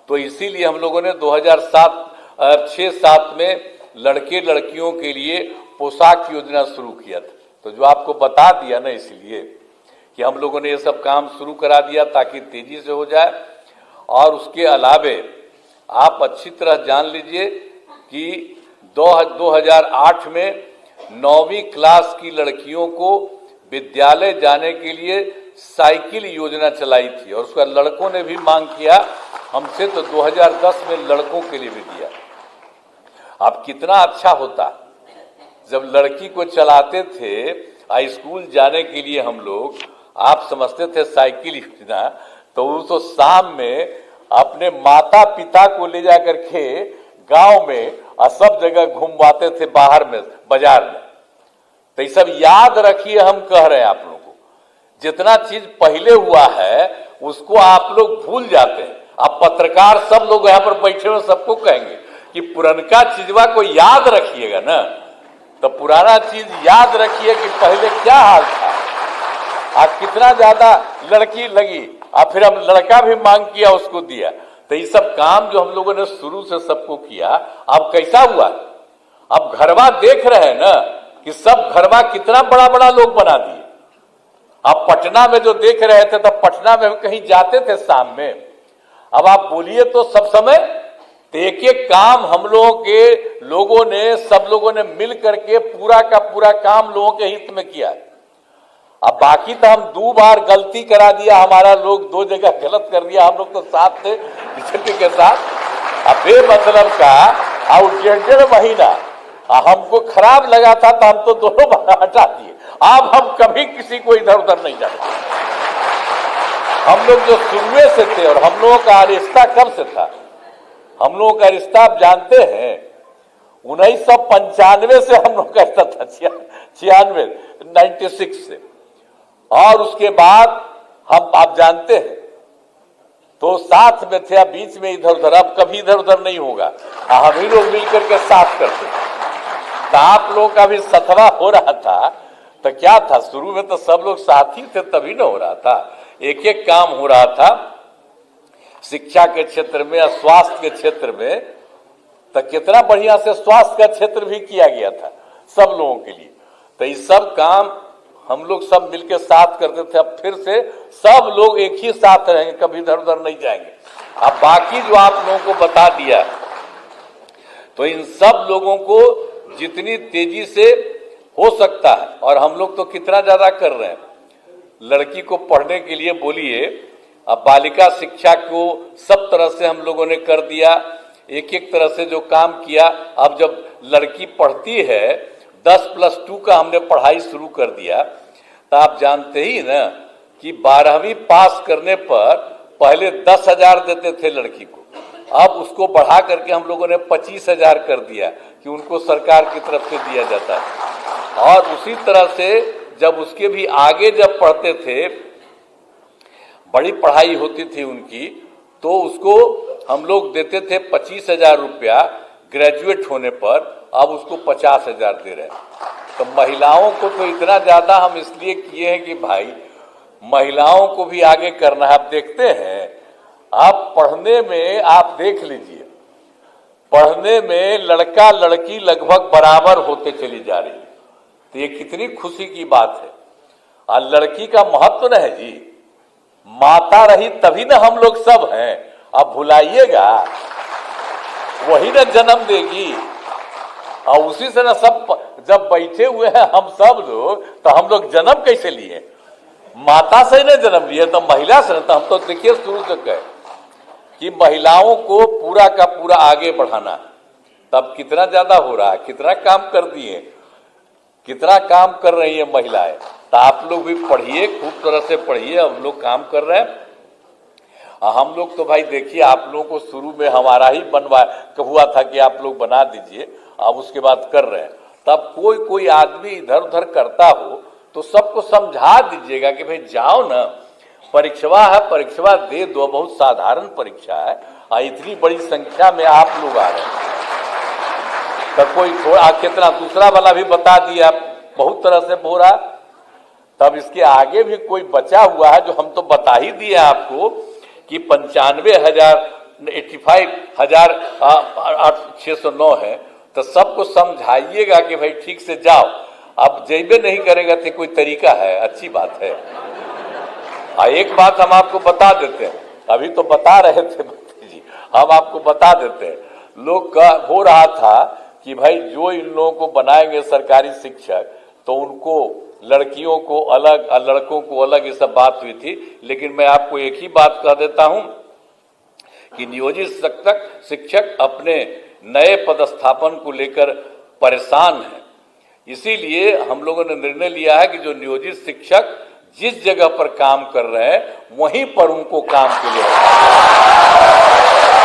[SPEAKER 6] तो इसीलिए हम लोगों ने 2006-07 में लड़के लड़कियों के लिए पोशाक योजना शुरू किया था। तो जो आपको बता दिया ना, इसलिए कि हम लोगों ने ये सब काम शुरू करा दिया ताकि तेजी से हो जाए। और उसके अलावे आप अच्छी तरह जान लीजिए कि 2008 में 9वीं क्लास की लड़कियों को विद्यालय जाने के लिए साइकिल योजना चलाई थी और उसका लड़कों ने भी मांग किया हमसे, तो 2010 में लड़कों के लिए भी दिया। अब कितना अच्छा होता जब लड़की को चलाते थे स्कूल जाने के लिए हम लोग, आप समझते थे साइकिल योजना, तो वो तो शाम में अपने माता पिता को ले जाकर के गांव में और सब जगह घुमवाते थे बाहर में, बाजार में। तो ये सब याद रखिए, हम कह रहे हैं आप लोगों को, जितना चीज पहले हुआ है उसको आप लोग भूल जाते हैं। अब पत्रकार सब लोग यहाँ पर बैठे हुए सबको कहेंगे कि पुरनका चीजवा को याद रखिएगा ना, तो पुराना चीज याद रखिए कि पहले क्या हाल था, आज कितना ज्यादा लड़की लगी, और फिर हम लड़का भी मांग किया उसको दिया। तो ये सब काम जो हम लोगों ने शुरू से सबको किया, अब कैसा हुआ, अब घरवा देख रहे हैं ना कि सब घरवा कितना बड़ा बड़ा लोग बना दिए। अब पटना में जो देख रहे थे तब पटना में कहीं जाते थे शाम में, अब आप बोलिए तो सब समय तो एक एक काम हम लोगों ने सब लोगों ने मिल करके पूरा का पूरा काम लोगों के हित में किया। अब बाकी तो हम 2 बार गलती करा दिया, हमारा लोग 2 जगह गलत कर दिया, हम लोग तो साथ थे बीजेपी के साथ। अब बेमतलब का और 1.5 महीना हमको खराब लगा था तो हम तो दोनों बार हटा दिए। अब हम कभी किसी को इधर उधर नहीं जाते। हम लोग जो शुरू से थे, और हम लोगों का रिश्ता कब से था, हम लोगों का रिश्ता आप जानते हैं 1995 से हम लोग का रिश्ता था, 96 से, और उसके बाद हम आप जानते हैं तो साथ में थे, बीच में इधर उधर, अब कभी इधर उधर नहीं होगा, हम ही लोग मिलकर के साथ करते थे। तो आप लोगों का भी सतवा हो रहा था, तो क्या था शुरू में तो सब लोग साथी थे तभी ना हो रहा था, एक एक काम हो रहा था शिक्षा के क्षेत्र में या स्वास्थ्य के क्षेत्र में, तो कितना बढ़िया से स्वास्थ्य का क्षेत्र भी किया गया था सब लोगों के लिए। तो ये सब काम हम लोग सब मिलकर साथ करते थे। अब फिर से सब लोग एक ही साथ रहेंगे, कभी इधर उधर नहीं जाएंगे। अब बाकी जो आप लोगों को बता दिया, तो इन सब लोगों को जितनी तेजी से हो सकता है, और हम लोग तो कितना ज्यादा कर रहे हैं, लड़की को पढ़ने के लिए बोलिए, अब बालिका शिक्षा को सब तरह से हम लोगों ने कर दिया, एक एक तरह से जो काम किया। अब जब लड़की पढ़ती है 10+2 का हमने पढ़ाई शुरू कर दिया, तो आप जानते ही ना कि 12वीं पास करने पर पहले 10,000 देते थे लड़की को, अब उसको बढ़ा करके हम लोगों ने 25,000 कर दिया कि उनको सरकार की तरफ से दिया जाता है। और उसी तरह से जब उसके भी आगे जब पढ़ते थे, बड़ी पढ़ाई होती थी उनकी, तो उसको हम लोग देते थे 25,000 रुपया ग्रेजुएट होने पर, अब उसको 50,000 दे रहे हैं। तो महिलाओं को तो इतना ज्यादा हम इसलिए किए हैं कि भाई महिलाओं को भी आगे करना है। आप देखते हैं, आप पढ़ने में आप देख लीजिए, पढ़ने में लड़का लड़की लगभग बराबर होते चली जा रही है, तो ये कितनी खुशी की बात है। और लड़की का महत्व न है जी, माता रही तभी ना हम लोग सब हैं, अब भुलाइएगा, वही ना जन्म देगी, और उसी से ना सब जब बैठे हुए हैं हम सब लोग, तो हम लोग जन्म कैसे लिए, माता से ना जन्म लिए, तो महिला से। तो हम तो देखिए शुरू से कहे कि महिलाओं को पूरा का पूरा आगे बढ़ाना, तब कितना ज्यादा हो रहा है, कितना काम कर दिए, कितना काम कर रही है महिलाएं। तो आप लोग भी पढ़िए, खूब तरह से पढ़िए, हम लोग काम कर रहे हैं। हम लोग तो भाई देखिए, आप लोगों को शुरू में हमारा ही हुआ था कि आप लोग बना दीजिए, अब उसके बाद कर रहे हैं। तब कोई आदमी इधर उधर करता हो तो सबको समझा दीजिएगा कि भाई जाओ ना, परीक्षा है, परीक्षा दे दो, बहुत साधारण परीक्षा है, और इतनी बड़ी संख्या में आप लोग आ रहे हैं। तो कोई थोड़ा कितना दूसरा वाला भी बता दिया, बहुत तरह से हो रहा। तब इसके आगे भी कोई बचा हुआ है जो हम तो बता ही दिए आपको कि 95,609 है। तो सबको समझाइएगा कि भाई ठीक से जाओ। अब जेबे नहीं करेगा तो कोई तरीका है, अच्छी बात है। एक बात हम आपको बता देते हैं, अभी तो बता रहे थे मंत्री जी, हम आपको बता देते हैं। लोग का हो रहा था कि भाई जो इन लोगों को बनाएंगे सरकारी शिक्षक तो उनको लड़कियों को अलग और लड़कों को अलग, ये सब बात हुई थी। लेकिन मैं आपको एक ही बात कह देता हूं कि नियोजित शिक्षक अपने नए पदस्थापन को लेकर परेशान है। इसीलिए हम लोगों ने निर्णय लिया है कि जो नियोजित शिक्षक जिस जगह पर काम कर रहे हैं वहीं पर उनको काम के लिए,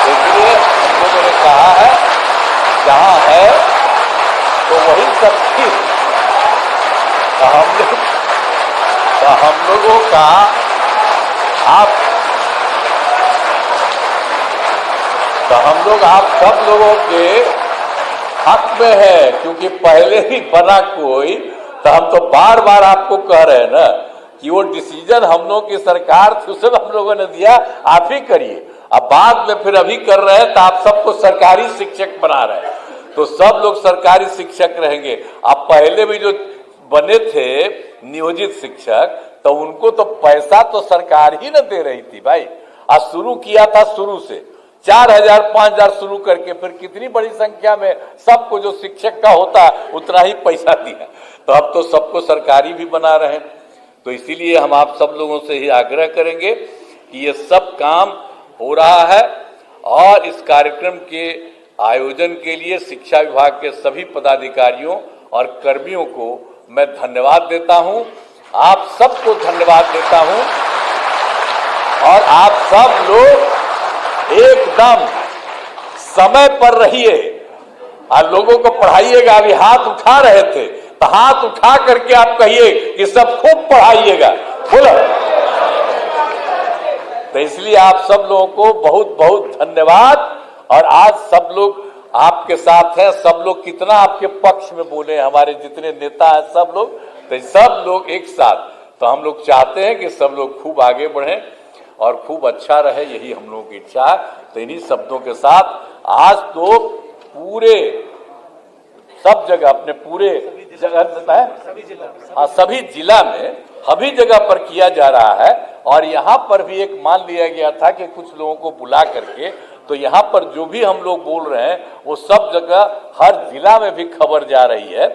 [SPEAKER 6] इसलिए हम लोगों ने कहा है जहां है तो वही सब ठीक। तो हम लोगों का आप सब लोगों के हक में है, क्योंकि पहले ही बना कोई, तो हम तो बार बार आपको कह रहे हैं ना कि वो डिसीजन हम लोगों की सरकार थी, उसे हम लोगों ने दिया, आप ही करिए। अब बाद में फिर अभी कर रहे हैं तो आप सबको सरकारी शिक्षक बना रहे हैं, तो सब लोग सरकारी शिक्षक रहेंगे। अब पहले भी जो बने थे नियोजित शिक्षक, तो उनको तो पैसा तो सरकार ही न दे रही थी भाई। आज शुरू किया था, शुरू से 4,000 5,000 शुरू करके फिर कितनी बड़ी संख्या में सबको जो शिक्षक का होता उतना ही पैसा दिया। तो अब तो सबको सरकारी भी बना रहे हैं। तो इसीलिए हम आप सब लोगों से ही आग्रह करेंगे कि ये सब काम हो रहा है, और इस कार्यक्रम के आयोजन के लिए शिक्षा विभाग के सभी पदाधिकारियों और कर्मियों को मैं धन्यवाद देता हूं। आप सबको धन्यवाद देता हूं, और आप सब लोग एकदम समय पर रहिए और लोगों को पढ़ाइएगा। अभी हाथ उठा रहे थे तो हाथ उठा करके आप कहिए कि सब खूब पढ़ाइएगा, बोलो। तो इसलिए आप सब लोगों को बहुत बहुत धन्यवाद। और आज सब लोग आपके साथ हैं, सब लोग कितना आपके पक्ष में बोले, हमारे जितने नेता हैं सब लोग, तो सब लोग एक साथ। तो हम लोग चाहते हैं कि सब लोग खूब आगे बढ़ें और खूब अच्छा रहे, यही हम लोगों की इच्छा है। तो इन्हीं शब्दों के साथ आज तो पूरे सब जगह, अपने पूरे जगह है, सभी जिला में सभी जगह पर किया जा रहा है। और यहाँ पर भी एक मान लिया गया था कि कुछ लोगों को बुला करके, तो यहाँ पर जो भी हम लोग बोल रहे हैं वो सब जगह, हर जिला में भी खबर जा रही है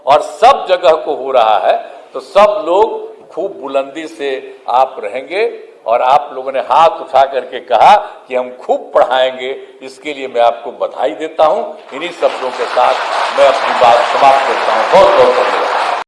[SPEAKER 6] और सब जगह को हो रहा है। तो सब लोग खूब बुलंदी से आप रहेंगे, और आप लोगों ने हाथ उठा करके कहा कि हम खूब पढ़ाएंगे, इसके लिए मैं आपको बधाई देता हूं। इन्हीं शब्दों के साथ मैं अपनी बात समाप्त करता हूं। बहुत बहुत धन्यवाद।